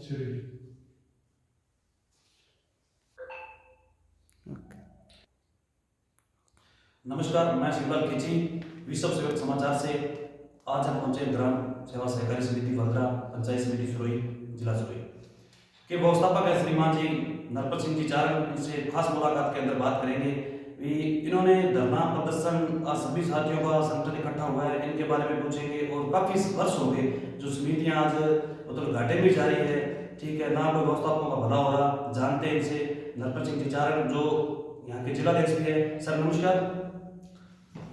श्री। नमस्कार, मैं शिवलाल खींची विश्व सेवक समाचार से। आज हम पहुंचे ग्राम सेवा सहकारी समिति वल्द्रा, पंचायत समिति सुरोई, जिला सुरोई के व्यवस्थापक है श्रीमान जी नरपत सिंह जी चारण। इनसे खास मुलाकात के अंदर बात करेंगे। इन्होंने धरना प्रदर्शन आज सभी साथियों का संगठन इकट्ठा हुआ है, इनके बारे में पूछेंगे। और काफी वर्ष हो गए जो समितियां आज मतलब घाटे में जा रही है, ठीक है ना, कोई व्यवस्थापकों का भला हो रहा। जानते हैं इनसे नरपत सिंह जी चारण जो यहाँ के जिलाध्यक्ष भी है। सर नमस्कार।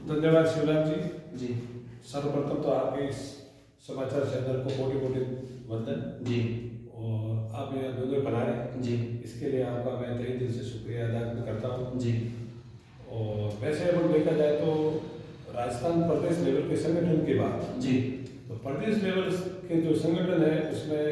धन्यवाद शिवलाल जी। जी सर्वप्रथम तो आपके इस समाचार चैनल को कोटि कोटि वंदन जी। और आप यहाँ दोनों बना रहे जी, इसके लिए आपका मैं तहे दिल से शुक्रिया अदा करता हूँ जी, और वैसे अगर देखा जाए तो राजस्थान प्रदेश लेवल के संगठन की बात जी, तो प्रदेश लेवल के जो संगठन है उसमें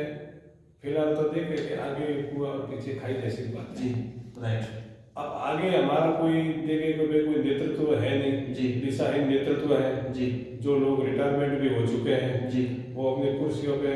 फिलहाल तो देखे कि आगे कुआं और पीछे खाई जैसी बात जी, राइट। अब आगे हमारा कोई देखे कोई नेतृत्व है नहीं जी, दिशाहीन नेतृत्व है। जी, जो लोग रिटायरमेंट भी हो चुके हैं जी, वो अपने कुर्सियों पे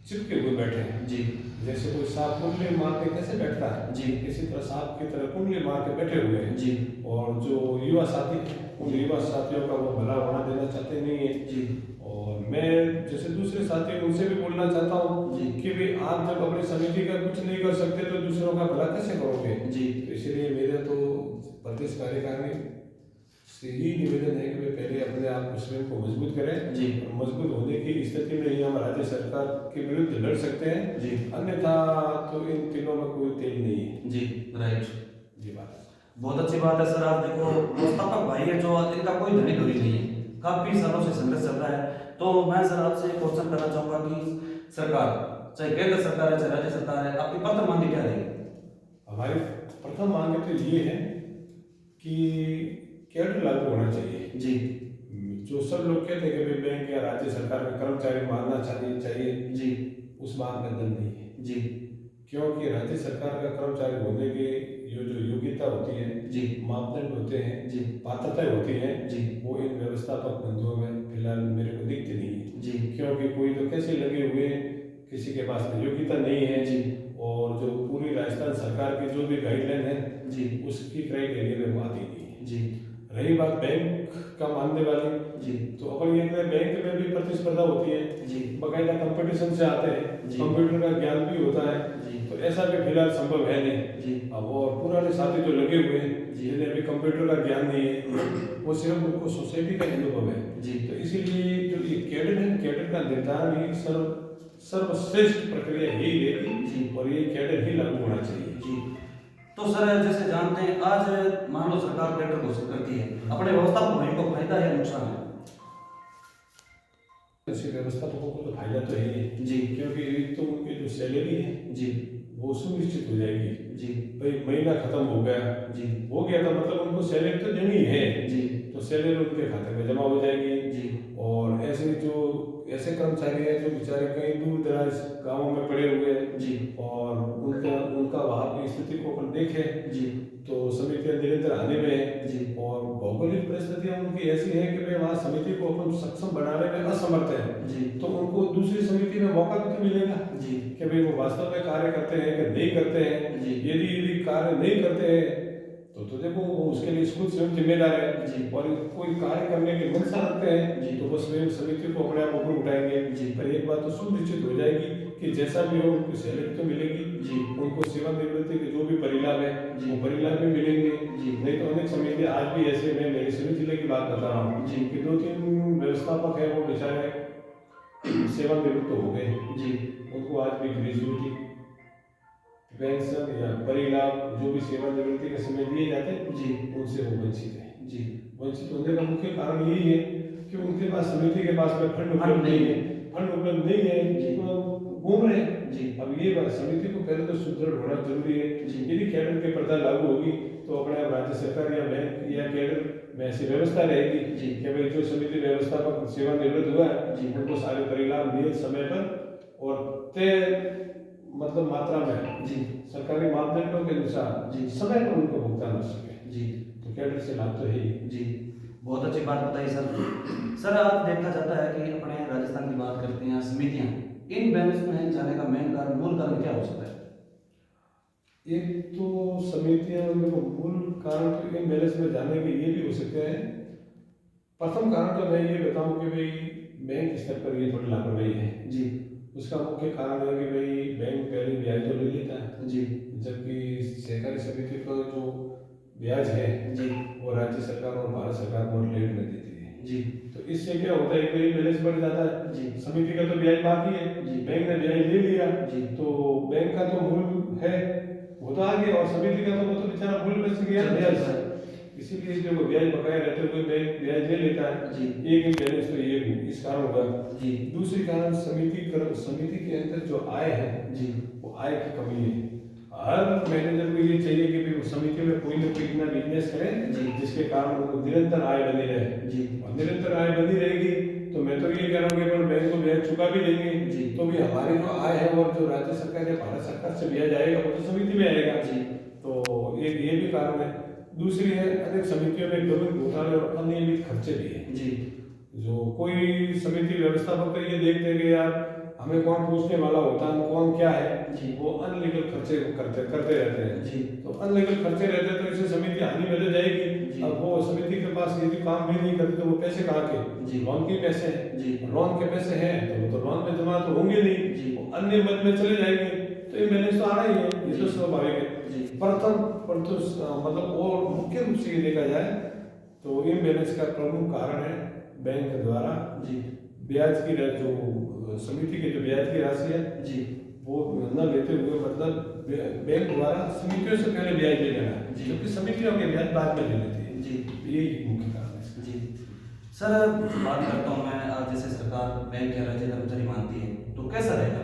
चिपके हुए बैठे हैं। जी, जैसे कोई सांप कुंडली मार के कैसे बैठता है जी, इसी तरह सांप की तरह कुंडली मार के बैठे हुए हैं। जी, और जो युवा साथी उन युवा साथियों का वो भला होना देना चाहते नहीं है। जी, और मैं जैसे दूसरे साथी उनसे भी बोलना चाहता हूँ जी, कि भाई आप जब अपनी समिति का कुछ नहीं कर सकते तो दूसरों का भला कैसे करोगे। जी, इसलिए मेरे तो प्रदेश कार्यकारिणी से ही निवेदन है कि वे पहले अपने आप को स्वयं को मजबूत करें। जी, और मजबूत होने की स्थिति में ही हम राज्य सरकार के विरुद्ध लड़ सकते हैं। जी, अन्यथा तो इन तीनों में कोई तेल नहीं है। जी, राइट। जी बात बहुत अच्छी बात है सर। आप देखो व्यवस्थापक भाई है जो इनका कोई धनी धुरी नहीं है, काफी सालों से संघर्ष चल रहा है। तो मैं सर आपसे क्वेश्चन करना चाहूंगा कि सरकार, चाहे केंद्र सरकार है चाहे राज्य सरकार है, आपकी प्रथम मांग क्या रहेगी? हमारी प्रथम मांग तो ये है कि कैडर लागू होना चाहिए। जी, जो सब लोग कहते हैं कि भाई बैंक या राज्य सरकार में कर्मचारी मानना चाहिए जी, उस बात में दम नहीं है। जी, क्योंकि राज्य सरकार का कर्मचारी होने की जो योग्यता होती है, जी, मापदंड होते हैं, जी, पात्रताएं होती हैं, जी, वो इन व्यवस्थापक बंधुओं में फिलहाल मेरे को दिखती नहीं है। जी, क्योंकि कोई तो कैसे लगे हुए किसी के पास योग्यता नहीं है। जी, और जो पूरी राजस्थान सरकार की जो भी गाइडलाइन है जी, उसकी क्राइटेरिया में वो आती नहीं है। जी, रही बात बैंक का मानने वाली, जी, तो अपन ये करें बैंक में भी प्रतिस्पर्धा होती है, जी, बाकायदा कंपटीशन से आते हैं, जी, कंप्यूटर का ज्ञान भी होता है। जी, तो ऐसा भी फिलहाल संभव है नहीं। जी, अब और पुराने साथी जो लगे हुए हैं जी, जिन्हें अभी कंप्यूटर का ज्ञान नहीं है वो सिर्फ उनको सोसाइटी का अनुभव है। जी, तो इसीलिए जो ये कैडर है, कैडर का निर्धारण ही सर्वश्रेष्ठ प्रक्रिया यही है जी, और ये कैडर ही लागू होना चाहिए। जी। तो सर जैसे जानते हैं आज मान लो सरकार टेंडर घोषित करती है, अपने व्यवस्थापक भाइयों को फायदा है या नुकसान है? ऐसे व्यवस्थापकों को तो फायदा तो है ही जी, क्योंकि एक तो उनकी जो सैलरी है जी, वो सुनिश्चित हो जाएगी। जी, भाई महीना खत्म हो गया जी, तो मतलब उनको सैलरी तो देनी है, जी, तो सैलरी उनके खाते में जमा हो जाएगी। जी, और ऐसे कर्मचारी हैं जो बेचारे कहीं दूर दराज गाँवों में पड़े हुए हैं जी, और उनका वहाँ की स्थिति को अपन देखें जी, तो समितियां निरंतर आने में है। जी, और भौगोलिक परिस्थितियां उनकी ऐसी है कि वे वहाँ समिति को अपन सक्षम बनाने में असमर्थ है। जी, तो उनको दूसरी समिति में मौका भी तो मिलेगा जी, कि भाई वो वास्तव में कार्य करते हैं कि नहीं करते हैं। जी, यदि कार्य नहीं करते हैं तो देखो वो उसके लिए खुद स्वयं जिम्मेदार है। जी, और कोई कार्य करने की मंशा रखते हैं जी, तो वो स्वयं समिति को अपने आप ऊपर उठाएंगे। जी, पर एक बात तो सुनिश्चित हो जाएगी कि जैसा भी हो उनको सैलरी तो मिलेगी, जी, उनको सेवानिवृत्ति के जो भी परिलाभ है जी, वो परिलाभ भी मिलेंगे। जी, नहीं तो अनेक समिति आज भी ऐसे, मैं मेरे सिवनी जिले की बात बता रहा हूँ जी, कि 2-3 व्यवस्थापक है वो बेचारे सेवानिवृत्त हो गए, जी, उनको आज भी ग्रेजुएटी पेंशन या परिलाभ जो भी सेवानिवृत्ति के समय दिए जाते हैं जी, उनसे वो वंचित है। जी, वंचित होने का मुख्य कारण यही है कि उनके पास समिति के पास में फंड फंड उपलब्ध नहीं नहीं है। है, फंड उपलब्ध नहीं है जी। तो घूम रहे हैं। जी, अब ये बात समिति को पहले तो सुदृढ़ होना जरूरी है। जी। यदि कैडर की प्रथा लागू होगी तो अपने आप राज्य सरकार या बैंक या कैडर में ऐसी व्यवस्था रहेगी जी। कि भाई जो समिति व्यवस्थापक सेवानिवृत्त हुआ है जी। उनको सारे परिलाभ नियत समय पर और तय मतलब मात्रा में जी, सरकारी मापदंडों के अनुसार जी। समय पर उनको भुगतान हो सके। जी, तो कैडर से लाभ तो है ही। जी, बहुत अच्छी बात बताई सर। सर आज देखा जाता है कि अपने राजस्थान की बात करते हैं, समितियाँ इन बैलेंस में जाने का मेन कारण, मूल कारण क्या हो सकता है? एक तो समितियां में मूल कारण तो इन बैलेंस में जाने के ये भी हो सकते हैं। प्रथम कारण तो मैं ये बताऊं कि भाई बैंक स्तर पर ये थोड़ी लापरवाही है जी। उसका मुख्य कारण है कि भाई बैंक पहले ब्याज तो ले लेता है जी। जबकि सहकारी समिति का जो ब्याज है जी। वो राज्य सरकार और भारत सरकार बहुत लेट में देती है जी। तो इससे क्या होता है कि बैलेंस बढ़ जाता है जी। समिति का तो ब्याज बाकी है जी। बैंक ने ब्याज ले लिया जी। तो बैंक का तो मूल है वो तो आ गया और समिति का तो वो तो बेचारा मूल में से गया ब्याज इसीलिए जो ब्याज बकाया रहते हुए बैंक ब्याज ले लेता है जी। एक बैलेंस तो ये इस कारण होगा जी। दूसरी कारण समिति के अंदर जो आय है जी। वो आय की कमी है हर मैनेजर को ये चाहिए कि भाई समिति में कोई ना कोई इतना बिजनेस करे जिसके कारण उनको निरंतर आय बनी रहे जी। और निरंतर आय बनी रहेगी तो मैं तो ये कह रहा हूँ कि अपन बैंक को ब्याज चुका भी देंगे तो भी हमारी जो आय है और जो राज्य सरकार या भारत सरकार से ब्याज आएगा वो तो समिति में आएगा तो एक ये भी कारण है दूसरी है अनेक समितियों में गबन घोटाले और अनियमित खर्चे भी है जी। जो कोई समिति व्यवस्थापक तो ये देखते हैं कि यार हमें कौन पूछने वाला होता है कौन क्या है वो अनलीगल खर्चे करते रहते हैं जी। तो अनलीगल खर्चे रहते हैं तो इससे समिति हानि में जाएगी अब वो समिति के पास यदि काम भी नहीं करते तो वो पैसे कहाँ के लोन के पैसे हैं लोन के पैसे हैं तो वो तो लोन में जमा तो होंगे नहीं वो अन्य मद में चले जाएंगे तो ये बैलेंस तो आ रहा ही है ये तो स्वाभाविक है मतलब और मुख्य रूप से ये देखा जाए तो इन बैलेंस का प्रमुख कारण है बैंक द्वारा ब्याज की जो समिति की जो ब्याज की राशि है वो न लेते हुए मतलब बैंक द्वारा समितियों से पहले ब्याज ले लेना क्योंकि समितियों के ब्याज बाद में ले लेती है यही मुख्य कारण है जी। सर बात करता हूँ मैं आज जैसे सरकार बैंक या राज्य कर्मचारी मानती है तो कैसा रहेगा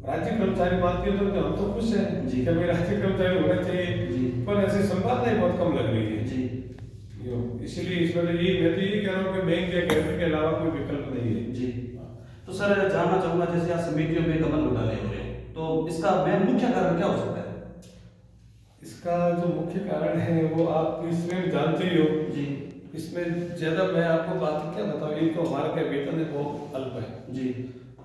राज्य कर्मचारी मानती है तो हम तो खुश हैं कि भाई राज्य कर्मचारी होना चाहिए पर ऐसी संभावनाएं बहुत कम लग रही है इसीलिए इसमें तो ये मैं तो यही कह रहा हूँ कि बैंक या कैबिनेट के अलावा कोई विकल्प नहीं है जी। तो सर जानना चाहूंगा जैसे आज समितियों में गबन घोटाले हो रहे हैं तो इसका मेन मुख्य कारण क्या हो सकता है? इसका जो मुख्य कारण है वो आप इसमें जानते ही हो जी। इसमें ज्यादा मैं आपको बात क्या बताऊँ एक तो हमारा क्या वेतन है बहुत अल्प है जी।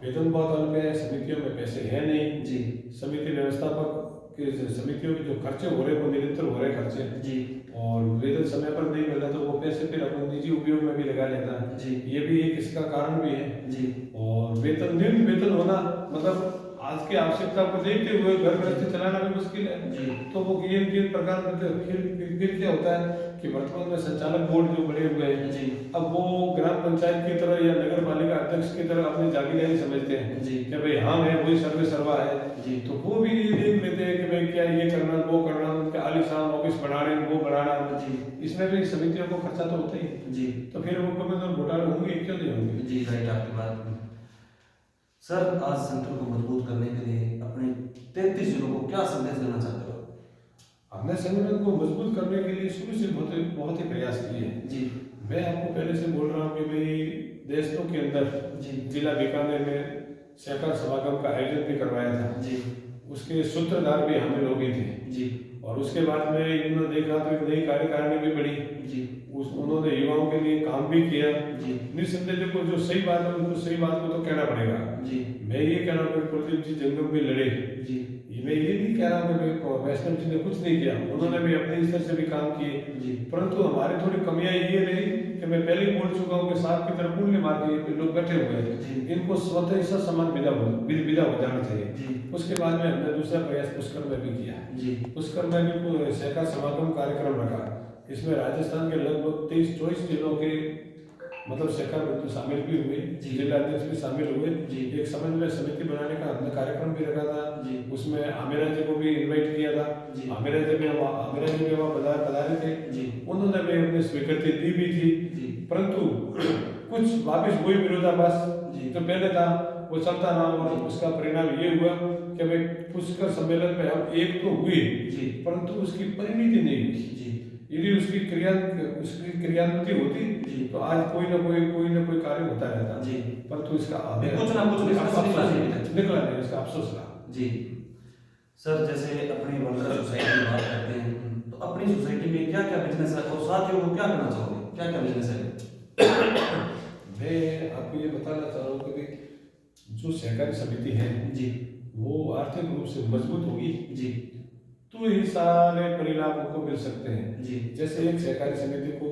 वेतन बहुत अल्प है समितियों में पैसे है नहीं जी। समिति व्यवस्थापक के समितियों के जो खर्चे हो रहे हैं वो निरंतर हो रहे हैं खर्चे जी। और वेतन समय पर नहीं मिलता तो वो पैसे फिर अपने निजी उपयोग में भी लगा लेता है जी। ये भी एक इसका कारण भी है जी। और निम्न वेतन होना मतलब आज की आवश्यकता को देखते हुए घर गृहस्थी चलाना भी मुश्किल है जी। तो वो किन प्रकार फिर क्या होता है कि वर्तमान में संचालक बोर्ड जो बने हुए हैं जी। अब वो ग्राम पंचायत की तरह या नगर पालिका अध्यक्ष की तरह अपनी जागीरदारी समझते हैं जी। कि भाई हम है वही सर्वे सर्वा है जी। तो वो भी ये देख लेते हैं कि भाई क्या ये करना वो करना उनके आलिशान ऑफिस बनाने वो बनाना जी। इसमें भी समितियों को खर्चा तो होता ही जी। तो फिर वो कभी तो घोटाले होंगे क्यों नहीं होंगे जी राइट आपकी बात। सर आज संगठन को मजबूत करने के लिए अपने 33 जिलों को क्या संदेश देना चाहते हो? हमने संगठन को मजबूत करने के लिए शुरू से बहुत ही प्रयास किए हैं जी। मैं आपको पहले से बोल रहा हूँ कि भाई देशों के अंदर जिला बीकानेर में सहकार समागम का आयोजन भी करवाया था जी। उसके सूत्रधार भी हम लोग ही थे जी। और उसके बाद में इन्होंने देखा तो एक नई कार्यकारिणी भी बनी जी। उन्होंने युवाओं के लिए काम भी किया जी। निस्संदेह देखो जो सही बात है उनको सही बात को तो कहना पड़ेगा जी। मैं ये कह रहा हूँ कि कुलदीप जी जंगम में लड़े जी। मैं ये नहीं कह रहा हूँ कि वैष्णव जी ने कुछ नहीं किया उन्होंने भी अपने स्तर से भी काम किए परंतु हमारी थोड़ी कमियां ये रही कि मैं पहले ही बोल चुका हूँ कि साहब की तरफ पुण्य मार के लोग बैठे हुए हैं इनको स्वतः ही सम्मान विदा हो जाना चाहिए उसके बाद में हमने दूसरा प्रयास पुष्कर में भी किया पुष्कर में भी सहकार समागम कार्यक्रम रखा इसमें राजस्थान के लगभग 23-24 जिलों के मतलब सहकार बंधु शामिल भी हुए जिला अध्यक्ष भी शामिल हुए एक समन्वय समिति बनाने का हमने कार्यक्रम भी रखा था उसमें आमिरा जी को भी इनवाइट किया था आमिरा जी भी वहाँ पधारे थे उन्होंने भी अपनी स्वीकृति दी भी थी परंतु कुछ वापिस वही विरोधाभास जो पहले था वो चलता रहा और उसका परिणाम ये हुआ कि भाई पुष्कर सम्मेलन में हम एक तो हुए परंतु उसकी परिणति नहीं हुई यदि उसकी क्रियान्विति होती तो आज कोई ना कोई कार्य होता रहता परंतु इसका निकला नहीं इसका अफसोस रहा जी। सर जैसे अपनी वर्कर सोसाइटी की बात करते हैं तो अपनी सोसाइटी में क्या क्या बिजनेस है और साथियों को क्या करना चाहोगे क्या क्या बिजनेस है? मैं आपको ये बताना चाह रहा हूँ कि जो सहकारी समिति है जी वो आर्थिक रूप से मजबूत होगी जी तो ही सारे परिणाम उनको मिल सकते हैं। जी जैसे एक सहकारी समिति को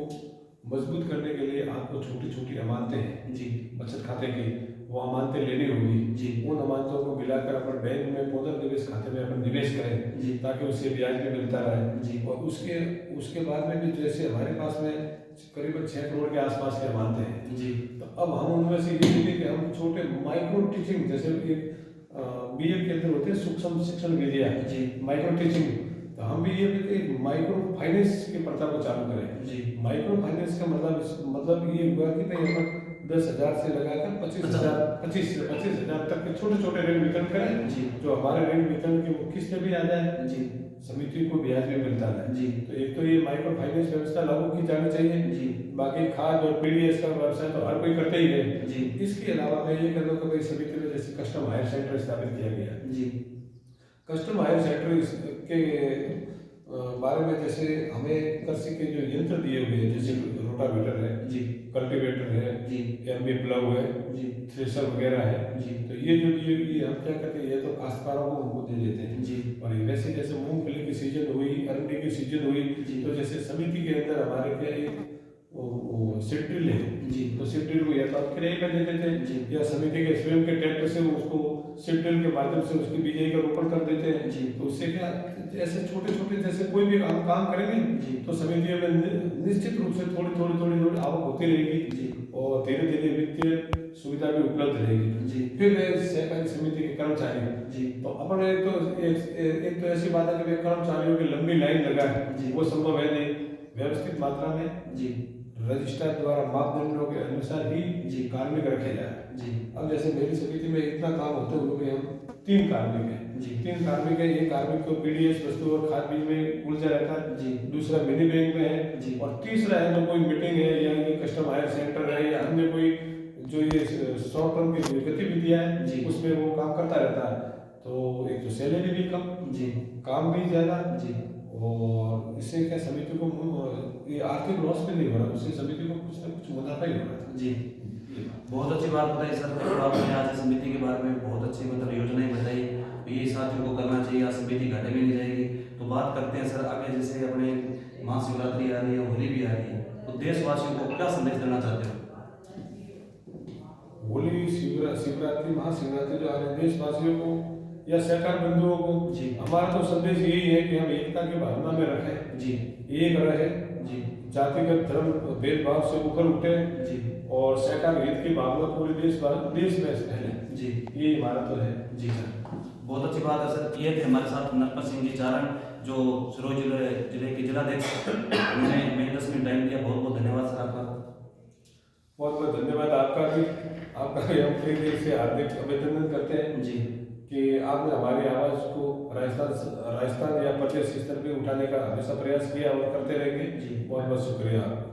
मजबूत करने के लिए आपको छोटी छोटी अमानतें हैं जी बचत खाते की, वो अमानतें लेनी होगी। जी उन अमानतों को मिलाकर अपन बैंक में पुनर्निवेश खाते में अपन निवेश करें जी ताकि उससे ब्याज भी मिलता रहे। जी और उसके उसके बाद में भी जैसे हमारे पास में करीबन 6 करोड़ के आसपास के अमानतें हैं, जी तो अब हम उनमें से ये देखें कि हम छोटे माइक्रो टीचिंग जैसे एक बीएड के अंदर होते हैं सूक्ष्म शिक्षण विधियाँ, जी माइक्रो टीचिंग, तो हम भी ये एक माइक्रो फाइनेंस की प्रथा को चालू करें। जी माइक्रो फाइनेंस का मतलब ये हुआ कि भाई अपन 10,000 से लगाकर 25,000 तक के छोटे छोटे ऋण वितरण करें, जी जो हमारे ऋण वितरण की वो किस्तें भी आ जाए, जी समिति को ब्याज भी मिलता है। जी तो एक तो ये माइक्रो फाइनेंस व्यवस्था लागू की जानी चाहिए। जी बाकी खाद और पीडीएस का व्यवसाय तो हर कोई करते ही है। जी इसके अलावा मैं ये कह दूँ कि भाई समिति में जैसे कस्टम हायर सेंटर स्थापित किया गया। जी कस्टम हायर सेंटर के बारे में जैसे हमें कृषि के जो यंत्र दिए हुए हैं जैसे रोटावेटर है, जी कल्टीवेटर है, जी एमबी प्लव है, जी थ्रेशर वगैरह है, जी तो ये जो दिए ये हम क्या करते हैं, ये तो काश्तकारों को उनको दे देते हैं। जी और ये वैसे जैसे मूंगफली की सीजन हुई, अरंडी की सीजन हुई, जी। तो जैसे समिति के अंदर हमारे क्या एक सीड ड्रिल है, जी तो सीड ड्रिल को या तो आप किराए पर दे देते जी। हैं या समिति के स्वयं के ट्रैक्टर से उसको सीड ड्रिल के माध्यम से उसकी बिजाई का रोपण कर देते हैं। जी। तो उससे क्या ऐसे छोटे छोटे जैसे कोई भी हम काम करेंगे जी। तो समितियों में निश्चित रूप से थोड़ी थोड़ी थोड़ी थोड़ी आवक होती रहेगी जी। और धीरे धीरे वित्तीय सुविधा भी उपलब्ध रहेगी। जी। फिर सहकारी समिति के कर्मचारी जी। तो अपन एक तो ऐसी बात है कि भाई कर्मचारियों की लंबी लाइन लगा है, जी। वो संभव है नहीं। व्यवस्थित मात्रा में जी। रजिस्ट्रार द्वारा मापदंडों के अनुसार ही जी। कार्मिक रखे जाए। जी। अब जैसे मेरी समिति में इतना काम होते हुए भी हम 3 कार्मिक हैं। जी। 3 कार्मिक है, एक कार्मिक तो पीडीएस वस्तु और खाद बीज में उलझा रहता है, जी। दूसरा मिनी बैंक में है, जी। और तीसरा है तो कोई मीटिंग है या ये कस्टम हायर सेंटर है या अन्य कोई जो ये शॉर्ट टर्म की गतिविधियां हैं जी। उसमें वो काम करता रहता है। तो एक तो सैलरी भी कम, जी। काम भी ज्यादा, जी। और इससे क्या समिति को ये आर्थिक लॉस भी नहीं हो रहा, उससे समिति को कुछ ना कुछ मुनाफा ही हो रहा है। जी। बहुत अच्छी बात बताई सर, तो आपने आज समिति के बारे में बहुत अच्छी मतलब योजनाएं बताई, तो ये साथियों को करना चाहिए, आज समिति घाटे में नहीं जाएगी। तो बात करते हैं सर आगे, जैसे अपने महाशिवरात्रि आ रही है, होली भी आ रही है, तो देशवासियों को क्या संदेश देना चाहते हो? होली, शिवरात्रि, महाशिवरात्रि जो आ रहे हैं, देशवासियों को या सहकार बंधुओं को जी। हमारा तो संदेश यही है कि हम एकता की भावना में रखें, जी। एक रहे, जी। जातिगत धर्म भेदभाव से ऊपर उठे जी। और सहकार हित की भावना पूरे देश में फैले। जी। ये हमारा तो है। जी सर, बहुत अच्छी बात है सर। ये थे हमारे साथ नरपत सिंह जी चारण, जो सिरोही जिले के जिलाध्यक्ष, उन्होंने हमें 10 मिनट टाइम दिया। बहुत बहुत धन्यवाद सर आपका। बहुत बहुत धन्यवाद आपका भी हम कई दिल से हार्दिक अभिनंदन करते हैं जी। कि आपने हमारी आवाज़ को राजस्थान या प्रदेश स्तर पे उठाने का हमेशा प्रयास किया और करते रहेंगे। जी। बहुत बहुत शुक्रिया आपका।